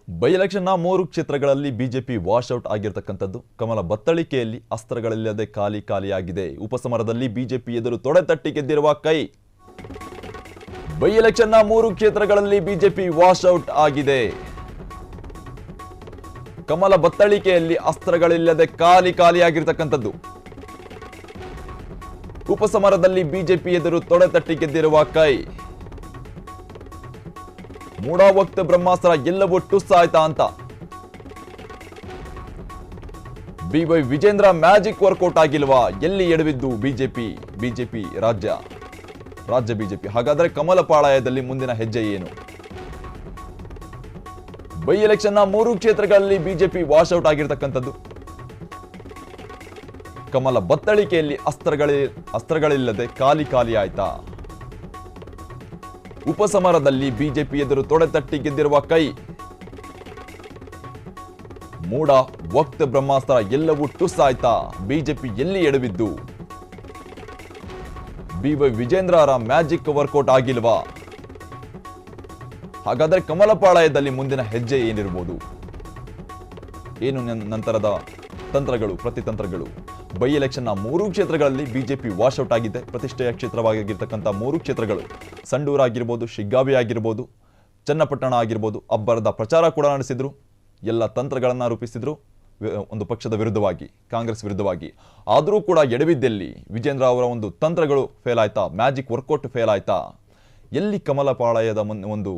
By ಎಲೆಕ್ಷನ್ನ 3 ಕ್ಷೇತ್ರಗಳಲ್ಲಿ BJP washout ಆಗಿರತಕ್ಕಂಥದ್ದು. ಕಮಲ ಬತ್ತಳಿಕೆಯಲ್ಲಿ ಅಸ್ತ್ರಗಳಿಲ್ಲದೆ ಖಾಲಿಯಾಗಿದೆ. ಉಪಸಮರದಲ್ಲಿ BJP ಎದುರು ತೊಡೆತಟ್ಟಿ ಗೆದ್ದಿರುವ ಕೈ. ಬೈ ಎಲೆಕ್ಷನ್ನ 3 ಕ್ಷೇತ್ರಗಳಲ್ಲಿ ಬಿಜೆಪಿ ವಾಶ್ಔಟ್ ಆಗಿದೆ. ಕಮಲ ಬತ್ತಳಿಕೆಯಲ್ಲಿ ಅಸ್ತ್ರಗಳಿಲ್ಲದೆ ಖಾಲಿಯಾಗಿರತಕ್ಕಂಥದ್ದು. ಉಪಸಮರದಲ್ಲಿ ಬಿಜೆಪಿ ಎದುರು ತೊಡೆತಟ್ಟಿ ಗೆದ್ದಿರುವ ಕೈ. ಮೂಡಾ ವಕ್ತ್ ಬ್ರಹ್ಮಾಸ್ತ್ರ ಎಲ್ಲವೂ ಟುಸ್ ಆಯ್ತಾ ಅಂತ ಬಿವೈ ವಿಜೇಂದ್ರ ಮ್ಯಾಜಿಕ್ ವರ್ಕೌಟ್ ಆಗಿಲ್ವಾ? ಎಲ್ಲಿ ಎಡವಿದ್ದು ಬಿಜೆಪಿ ರಾಜ್ಯ ಬಿಜೆಪಿ. ಹಾಗಾದ್ರೆ ಕಮಲ ಪಾಳಯದಲ್ಲಿ ಮುಂದಿನ ಹೆಜ್ಜೆ ಏನು? ಬೈ ಎಲೆಕ್ಷನ್ನ 3 ಕ್ಷೇತ್ರಗಳಲ್ಲಿ ಬಿಜೆಪಿ ವಾಶ್ಔಟ್ ಆಗಿರತಕ್ಕಂಥದ್ದು. ಕಮಲ ಬತ್ತಳಿಕೆಯಲ್ಲಿ ಅಸ್ತ್ರಗಳಿಲ್ಲದೆ ಖಾಲಿ ಆಯ್ತಾ? ಉಪಸಮರದಲ್ಲಿ ಬಿಜೆಪಿ ಎದುರು ತೊಡೆತಟ್ಟಿ ಗೆದ್ದಿರುವ ಕೈ. ಮೂಡಾ ವಕ್ತ್ ಬ್ರಹ್ಮಾಸ್ತ್ರ ಎಲ್ಲವೂ ಟುಸ್ ಆಯ್ತಾ? ಬಿಜೆಪಿ ಎಲ್ಲಿ ಎಡವಿದ್ದು? ಬಿವೈ ವಿಜೇಂದ್ರ ಮ್ಯಾಜಿಕ್ ವರ್ಕೌಟ್ ಆಗಿಲ್ವಾ? ಹಾಗಾದ್ರೆ ಕಮಲಪಾಳಯದಲ್ಲಿ ಮುಂದಿನ ಹೆಜ್ಜೆ ಏನಿರಬಹುದು? ಏನು ನಂತರದ ತಂತ್ರಗಳು, ಪ್ರತಿತಂತ್ರಗಳು? ಬೈ ಎಲೆಕ್ಷನ್ನ 3 ಕ್ಷೇತ್ರಗಳಲ್ಲಿ ಬಿಜೆಪಿ ವಾಶ್ಔಟ್ ಆಗಿದೆ. ಪ್ರತಿಷ್ಠೆಯ ಕ್ಷೇತ್ರವಾಗಿರ್ತಕ್ಕಂಥ 3 ಕ್ಷೇತ್ರಗಳು ಸಂಡೂರು ಆಗಿರ್ಬೋದು, ಶಿಗ್ಗಾವಿ ಆಗಿರ್ಬೋದು, ಚನ್ನಪಟ್ಟಣ ಆಗಿರ್ಬೋದು. ಅಬ್ಬರದ ಪ್ರಚಾರ ಕೂಡ ನಡೆಸಿದ್ರು, ಎಲ್ಲ ತಂತ್ರಗಳನ್ನು ರೂಪಿಸಿದ್ರು ಒಂದು ಪಕ್ಷದ ವಿರುದ್ಧವಾಗಿ, ಕಾಂಗ್ರೆಸ್ ವಿರುದ್ಧವಾಗಿ. ಆದರೂ ಕೂಡ ಎಡವಿದ್ದಲ್ಲಿ ವಿಜೇಂದ್ರ ಅವರ ಒಂದು ತಂತ್ರಗಳು ಫೇಲ್ ಆಯ್ತಾ? ಮ್ಯಾಜಿಕ್ ವರ್ಕೌಟ್ ಫೇಲ್ ಆಯ್ತಾ? ಎಲ್ಲಿ ಕಮಲಪಾಳಯದ ಒಂದು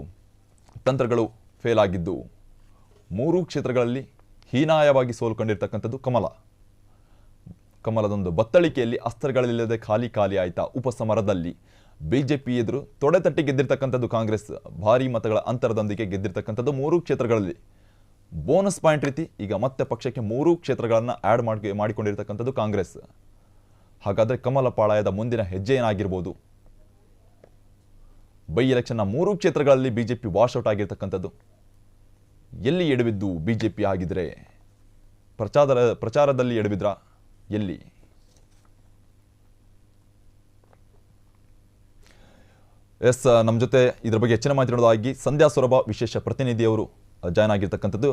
ತಂತ್ರಗಳು ಫೇಲ್ ಆಗಿದ್ದು? 3 ಕ್ಷೇತ್ರಗಳಲ್ಲಿ ಹೀನಾಯವಾಗಿ ಸೋಲ್ಕೊಂಡಿರ್ತಕ್ಕಂಥದ್ದು ಕಮಲದೊಂದು ಬತ್ತಳಿಕೆಯಲ್ಲಿ ಅಸ್ತ್ರಗಳಿಲ್ಲದೆ ಖಾಲಿ ಆಯ್ತಾ? ಉಪಸಮರದಲ್ಲಿ ಬಿಜೆಪಿ ಎದುರು ತೊಡೆತಟ್ಟಿ ಗೆದ್ದಿರ್ತಕ್ಕಂಥದ್ದು ಕಾಂಗ್ರೆಸ್. ಭಾರಿ ಮತಗಳ ಅಂತರದೊಂದಿಗೆ ಗೆದ್ದಿರ್ತಕ್ಕಂಥದ್ದು 3 ಕ್ಷೇತ್ರಗಳಲ್ಲಿ. ಬೋನಸ್ ಪಾಯಿಂಟ್ ರೀತಿ ಈಗ ಮತ್ತೆ ಪಕ್ಷಕ್ಕೆ 3 ಕ್ಷೇತ್ರಗಳನ್ನು ಆ್ಯಡ್ ಮಾಡಿಕೊಂಡಿರ್ತಕ್ಕಂಥದ್ದು ಕಾಂಗ್ರೆಸ್. ಹಾಗಾದರೆ ಕಮಲಪಾಳಯದ ಮುಂದಿನ ಹೆಜ್ಜೆ ಏನಾಗಿರ್ಬೋದು? ಬೈ ಎಲೆಕ್ಷನ್ನ 3 ಕ್ಷೇತ್ರಗಳಲ್ಲಿ ಬಿಜೆಪಿ ವಾಶ್ಔಟ್ ಆಗಿರ್ತಕ್ಕಂಥದ್ದು. ಎಲ್ಲಿ ಎಡವಿದ್ದು ಬಿಜೆಪಿ ಆಗಿದ್ರೆ? ಪ್ರಚಾರದಲ್ಲಿ ಎಡವಿದ್ರಾ? ಎಲ್ಲಿ? ನಮ್ಮ ಜೊತೆ ಇದರ ಬಗ್ಗೆ ಹೆಚ್ಚಿನ ಮಾಹಿತಿ ನೋಡೋದಾಗಿ ಸಂಧ್ಯಾ ಸೊರಬ ವಿಶೇಷ ಪ್ರತಿನಿಧಿಯವರು ಜಾಯ್ನ್ ಆಗಿರ್ತಕ್ಕಂಥದ್ದು.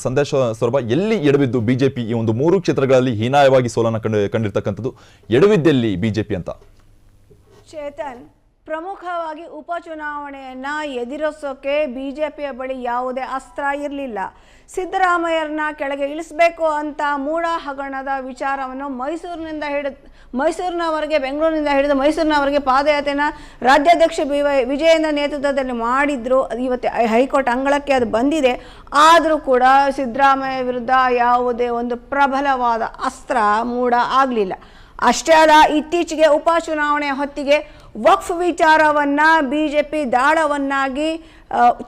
ಸಂಧ್ಯಾ ಸೊರಬ, ಎಲ್ಲಿ ಎಡವಿದ್ದು ಬಿಜೆಪಿ ಈ ಒಂದು 3 ಕ್ಷೇತ್ರಗಳಲ್ಲಿ ಹೀನಾಯವಾಗಿ ಸೋಲನ್ನು ಕಂಡಿರ್ತಕ್ಕಂಥದ್ದು? ಎಡವಿದ್ದೆಲ್ಲಿ ಬಿಜೆಪಿ ಅಂತ? ಚೇತನ್, ಪ್ರಮುಖವಾಗಿ ಉಪಚುನಾವಣೆಯನ್ನ ಎದುರಿಸೋಕೆ ಬಿಜೆಪಿಯ ಬಳಿ ಯಾವುದೇ ಅಸ್ತ್ರ ಇರಲಿಲ್ಲ. ಸಿದ್ದರಾಮಯ್ಯರನ್ನ ಕೆಳಗೆ ಇಳಿಸಬೇಕು ಅಂತ ಮೂಡಾ ಹಗರಣದ ವಿಚಾರವನ್ನು ಮೈಸೂರಿನವರೆಗೆ, ಬೆಂಗಳೂರಿನಿಂದ ಹಿಡಿದು ಮೈಸೂರಿನವರೆಗೆ ಪಾದಯಾತ್ರೆನ ರಾಜ್ಯಾಧ್ಯಕ್ಷ ವಿಜಯೇಂದ್ರ ನೇತೃತ್ವದಲ್ಲಿ ಮಾಡಿದ್ರು. ಇವತ್ತು ಹೈಕೋರ್ಟ್ ಅಂಗಳಕ್ಕೆ ಅದು ಬಂದಿದೆ. ಆದರೂ ಕೂಡ ಸಿದ್ದರಾಮಯ್ಯ ವಿರುದ್ಧ ಯಾವುದೇ ಒಂದು ಪ್ರಬಲವಾದ ಅಸ್ತ್ರ ಮೂಡಾ ಆಗಲಿಲ್ಲ. ಅಷ್ಟೇ ಅಲ್ಲ, ಇತ್ತೀಚೆಗೆ ಉಪಚುನಾವಣೆಯ ಹೊತ್ತಿಗೆ ವಕ್ಫ್ ವಿಚಾರವನ್ನು ಬಿಜೆಪಿ ದಾಳವನ್ನಾಗಿ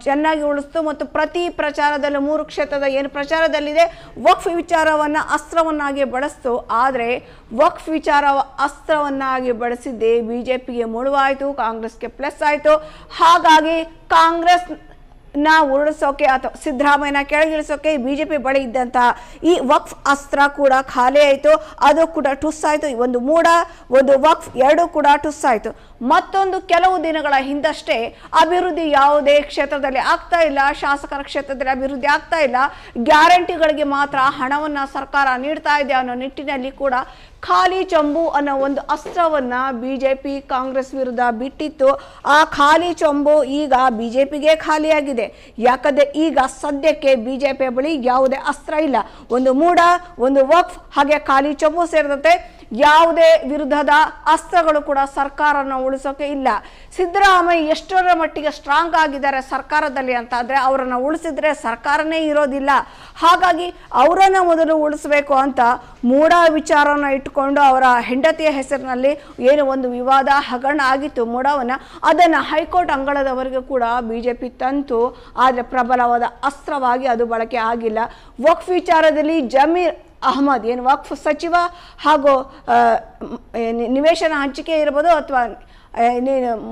ಚೆನ್ನಾಗಿ ಉಳಿಸ್ತು ಮತ್ತು ಪ್ರತಿ ಪ್ರಚಾರದಲ್ಲೂ 3 ಕ್ಷೇತ್ರದ ಏನು ಪ್ರಚಾರದಲ್ಲಿದೆ ವಕ್ಫ್ ವಿಚಾರವನ್ನು ಅಸ್ತ್ರವನ್ನಾಗಿ ಬಳಸ್ತು. ಆದರೆ ವಕ್ಫ್ ವಿಚಾರ ಅಸ್ತ್ರವನ್ನಾಗಿ ಬಳಸಿದ್ದೇ ಬಿಜೆಪಿಗೆ ಮುಳುವಾಯಿತು, ಕಾಂಗ್ರೆಸ್ಗೆ ಪ್ಲಸ್ ಆಯಿತು. ಹಾಗಾಗಿ ಕಾಂಗ್ರೆಸ್ ಉರುಳಿಸೋಕೆ ಅಥವಾ ಸಿದ್ದರಾಮಯ್ಯನ ಕೆಳಗಿಳಿಸೋಕೆ ಬಿಜೆಪಿ ಬಳಿ ಇದ್ದಂತಹ ಈ ವಕ್ಫ್ ಅಸ್ತ್ರ ಕೂಡ ಖಾಲಿ ಆಯಿತು. ಅದು ಕೂಡ ಟುಸ್ ಆಯಿತು. ಒಂದು ಮೂಡಾ, ಒಂದು ವಕ್ಫ್, ಎರಡೂ ಕೂಡ ಟುಸ್ ಆಯಿತು. ಮತ್ತೊಂದು ಕೆಲವು ದಿನಗಳ ಹಿಂದಷ್ಟೇ ಅಭಿವೃದ್ಧಿ ಯಾವುದೇ ಕ್ಷೇತ್ರದಲ್ಲಿ ಆಗ್ತಾ ಇಲ್ಲ, ಶಾಸಕರ ಕ್ಷೇತ್ರದಲ್ಲಿ ಅಭಿವೃದ್ಧಿ ಆಗ್ತಾ ಇಲ್ಲ, ಗ್ಯಾರಂಟಿಗಳಿಗೆ ಮಾತ್ರ ಹಣವನ್ನು ಸರ್ಕಾರ ನೀಡ್ತಾ ಇದೆ ಅನ್ನೋ ನಿಟ್ಟಿನಲ್ಲಿ ಕೂಡ ಖಾಲಿ ಚಂಬು ಅನ್ನೋ ಒಂದು ಅಸ್ತ್ರವನ್ನ ಬಿಜೆಪಿ ಕಾಂಗ್ರೆಸ್ ವಿರುದ್ಧ ಬಿಟ್ಟಿತ್ತು. ಆ ಖಾಲಿ ಚಂಬು ಈಗ ಬಿಜೆಪಿಗೆ ಖಾಲಿಯಾಗಿದೆ. ಯಾಕಂದ್ರೆ ಈಗ ಸದ್ಯಕ್ಕೆ ಬಿಜೆಪಿಯ ಬಳಿ ಯಾವುದೇ ಅಸ್ತ್ರ ಇಲ್ಲ. ಒಂದು ಮೂಡಾ, ಒಂದು ವಕ್ಫ್, ಹಾಗೆ ಖಾಲಿ ಚಂಬು ಸೇರಿದಂತೆ ಯಾವುದೇ ವಿರುದ್ಧದ ಅಸ್ತ್ರಗಳು ಕೂಡ ಸರ್ಕಾರನ ಉಳಿಸೋಕೆ ಇಲ್ಲ. ಸಿದ್ದರಾಮಯ್ಯ ಎಷ್ಟರ ಮಟ್ಟಿಗೆ ಸ್ಟ್ರಾಂಗ್ ಆಗಿದ್ದಾರೆ ಸರ್ಕಾರದಲ್ಲಿ ಅಂತ ಅಂದರೆ ಅವರನ್ನು ಉಳಿಸಿದ್ರೆ ಸರ್ಕಾರನೇ ಇರೋದಿಲ್ಲ. ಹಾಗಾಗಿ ಅವರನ್ನು ಮೊದಲು ಉಳಿಸಬೇಕು ಅಂತ ಮೂಡಾ ವಿಚಾರನ ಇಟ್ಟುಕೊಂಡು ಅವರ ಹೆಂಡತಿಯ ಹೆಸರಿನಲ್ಲಿ ಏನು ಒಂದು ವಿವಾದ ಹಗರಣ ಆಗಿತ್ತು ಮೂಡಾವನ್ನ, ಅದನ್ನು ಹೈಕೋರ್ಟ್ ಅಂಗಳದವರೆಗೂ ಕೂಡ ಬಿಜೆಪಿ ತಂತು. ಆದರೆ ಪ್ರಬಲವಾದ ಅಸ್ತ್ರವಾಗಿ ಅದು ಬಳಕೆ ಆಗಿಲ್ಲ. ವಕ್ಫ್ ವಿಚಾರದಲ್ಲಿ ಜಮೀರ್ ಅಹಮದ್ ಏನು ವಕ್ಫ್ ಸಚಿವ ಹಾಗೂ ನಿವೇಶನ ಹಂಚಿಕೆ ಇರ್ಬೋದು ಅಥವಾ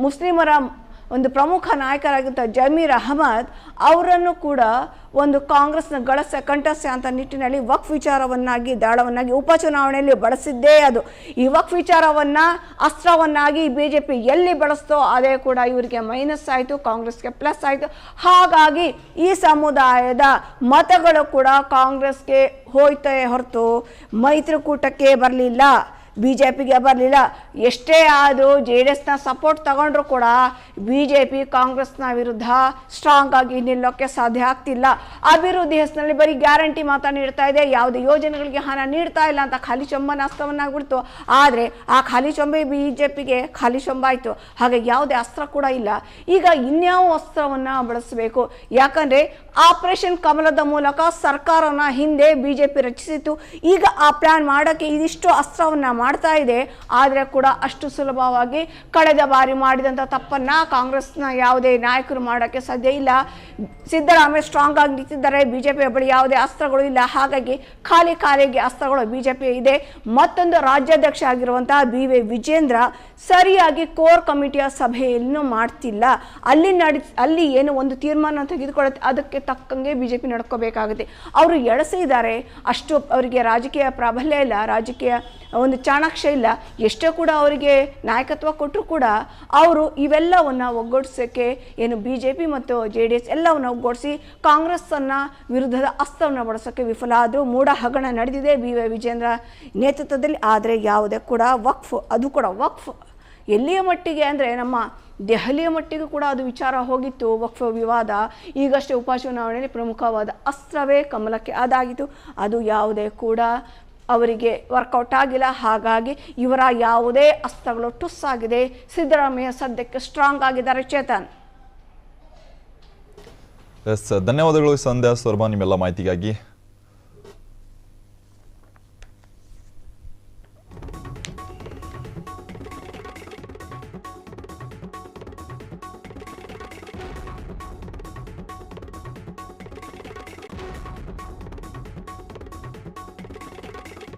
ಮುಸ್ಲಿಮರ ಒಂದು ಪ್ರಮುಖ ನಾಯಕರಾಗಿದ್ದ ಜಮೀರ್ ಅಹಮದ್ ಅವರನ್ನು ಕೂಡ ಒಂದು ಕಾಂಗ್ರೆಸ್ನ ಕಂಠಸ್ಯ ಅಂತ ನಿಟ್ಟಿನಲ್ಲಿ ವಕ್ಫ್ ವಿಚಾರವನ್ನಾಗಿ ದಾಳವನ್ನಾಗಿ ಉಪಚುನಾವಣೆಯಲ್ಲಿ ಬಳಸಿದ್ದೇ ಅದು. ಈ ವಕ್ಫ್ ವಿಚಾರವನ್ನ ಅಸ್ತ್ರವನ್ನಾಗಿ ಬಿಜೆಪಿ ಎಲ್ಲಿ ಬಳಸ್ತೋ ಅದೇ ಕೂಡ ಇವರಿಗೆ ಮೈನಸ್ ಆಯಿತು, ಕಾಂಗ್ರೆಸ್ಗೆ ಪ್ಲಸ್ ಆಯಿತು. ಹಾಗಾಗಿ ಈ ಸಮುದಾಯದ ಮತಗಳು ಕೂಡ ಕಾಂಗ್ರೆಸ್ಗೆ ಹೋಯ್ತೇ ಹೊರತು ಮೈತ್ರಿಕೂಟಕ್ಕೆ ಬರಲಿಲ್ಲ, ಬಿಜೆಪಿಗೆ ಬರಲಿಲ್ಲ. ಎಷ್ಟೇ ಆದರೂ JDSನ ಸಪೋರ್ಟ್ ತಗೊಂಡ್ರು ಕೂಡ ಬಿಜೆಪಿ ಕಾಂಗ್ರೆಸ್ನ ವಿರುದ್ಧ ಸ್ಟ್ರಾಂಗ್ ಆಗಿ ನಿಲ್ಲೋಕ್ಕೆ ಸಾಧ್ಯ ಆಗ್ತಿಲ್ಲ. ಅಭಿವೃದ್ಧಿ ಹೆಸರಿನಲ್ಲಿ ಬರೀ ಗ್ಯಾರಂಟಿ ಮಾತ್ರ ನೀಡ್ತಾ ಇದೆ, ಯಾವುದೇ ಯೋಜನೆಗಳಿಗೆ ಹಣ ನೀಡ್ತಾ ಇಲ್ಲ ಅಂತ ಖಾಲಿ ಚೊಂಬನ ಅಸ್ತ್ರವನ್ನಾಗ್ಬಿಡ್ತು. ಆದರೆ ಆ ಖಾಲಿ ಚೊಂಬೆ ಬಿಜೆಪಿಗೆ ಖಾಲಿ ಚೊಂಬ ಆಯಿತು. ಹಾಗೆ ಯಾವುದೇ ಅಸ್ತ್ರ ಕೂಡ ಇಲ್ಲ. ಈಗ ಇನ್ಯಾವ ಅಸ್ತ್ರವನ್ನು ಬಳಸಬೇಕು? ಯಾಕಂದರೆ ಆಪರೇಷನ್ ಕಮಲದ ಮೂಲಕ ಸರ್ಕಾರನ ಹಿಂದೆ ಬಿಜೆಪಿ ರಚಿಸಿತು. ಈಗ ಆ ಪ್ಲಾನ್ ಮಾಡೋಕ್ಕೆ ಇದಿಷ್ಟು ಅಸ್ತ್ರವನ್ನು ಮಾಡ್ತಾ ಇದೆ. ಆದರೆ ಕೂಡ ಅಷ್ಟು ಸುಲಭವಾಗಿ ಕಳೆದ ಬಾರಿ ಮಾಡಿದಂಥ ತಪ್ಪನ್ನು ಕಾಂಗ್ರೆಸ್ನ ಯಾವುದೇ ನಾಯಕರು ಮಾಡೋಕ್ಕೆ ಸಾಧ್ಯ ಇಲ್ಲ. ಸಿದ್ದರಾಮಯ್ಯ ಸ್ಟ್ರಾಂಗ್ ಆಗಿ ನಿಂತಿದ್ದಾರೆ, ಬಿಜೆಪಿ ಬಳಿ ಯಾವುದೇ ಅಸ್ತ್ರಗಳು ಇಲ್ಲ. ಹಾಗಾಗಿ ಖಾಲಿಗೆ ಅಸ್ತ್ರಗಳು ಬಿಜೆಪಿ ಇದೆ. ಮತ್ತೊಂದು ರಾಜ್ಯಾಧ್ಯಕ್ಷ ಆಗಿರುವಂತಹ BY ವಿಜೇಂದ್ರ ಸರಿಯಾಗಿ ಕೋರ್ ಕಮಿಟಿಯ ಸಭೆಯನ್ನು ಮಾಡ್ತಿಲ್ಲ. ಅಲ್ಲಿ ಏನು ಒಂದು ತೀರ್ಮಾನ ತೆಗೆದುಕೊಳ್ಳುತ್ತೆ ಅದಕ್ಕೆ ತಕ್ಕಂಗೆ ಬಿಜೆಪಿ ನಡ್ಕೋಬೇಕಾಗುತ್ತೆ. ಅವರು ಎಳಸಿದ್ದಾರೆ, ಅಷ್ಟು ಅವರಿಗೆ ರಾಜಕೀಯ ಪ್ರಾಬಲ್ಯ ಇಲ್ಲ, ರಾಜಕೀಯ ಒಂದು ಚಾಣಾಕ್ಷ ಇಲ್ಲ. ಎಷ್ಟೋ ಕೂಡ ಅವರಿಗೆ ನಾಯಕತ್ವ ಕೊಟ್ಟರು ಕೂಡ ಅವರು ಇವೆಲ್ಲವನ್ನು ಒಗ್ಗೂಡಿಸೋಕ್ಕೆ ಏನು ಬಿಜೆಪಿ ಮತ್ತು JDS ಎಲ್ಲವನ್ನು ಒಗ್ಗೂಡಿಸಿ ಕಾಂಗ್ರೆಸ್ಸನ್ನು ವಿರುದ್ಧದ ಅಸ್ತ್ರವನ್ನು ಬಳಸೋಕ್ಕೆ ವಿಫಲ ಆದರೂ. ಮೂಢ ಹಗರಣ ನಡೆದಿದೆ BY ವಿಜೇಂದ್ರ ನೇತೃತ್ವದಲ್ಲಿ. ಆದರೆ ಯಾವುದೇ ಕೂಡ ವಕ್ಫ್ ಎಲ್ಲಿಯ ಮಟ್ಟಿಗೆ ಅಂದರೆ ನಮ್ಮ ದೆಹಲಿಯ ಮಟ್ಟಿಗೂ ಕೂಡ ಅದು ವಿಚಾರ ಹೋಗಿತ್ತು. ವಕ್ಫ್ ವಿವಾದ ಈಗಷ್ಟೇ ಉಪಚುನಾವಣೆಯಲ್ಲಿ ಪ್ರಮುಖವಾದ ಅಸ್ತ್ರವೇ ಕಮಲಕ್ಕೆ ಅದಾಗಿತ್ತು. ಅದು ಯಾವುದೇ ಕೂಡ ಅವರಿಗೆ ವರ್ಕೌಟ್ ಆಗಿಲ್ಲ. ಹಾಗಾಗಿ ಇವರ ಯಾವುದೇ ಅಸ್ತ್ರಗಳು ಟುಸ್ ಆಗಿದೆ. ಸಿದ್ದರಾಮಯ್ಯ ಸದ್ಯಕ್ಕೆ ಸ್ಟ್ರಾಂಗ್ ಆಗಿದ್ದಾರೆ. ಚೇತನ್, ಧನ್ಯವಾದಗಳು ಸಂಧ್ಯಾ ಸ್ವರ್ಮ ನಿಮ್ಮೆಲ್ಲ ಮಾಹಿತಿಗಾಗಿ.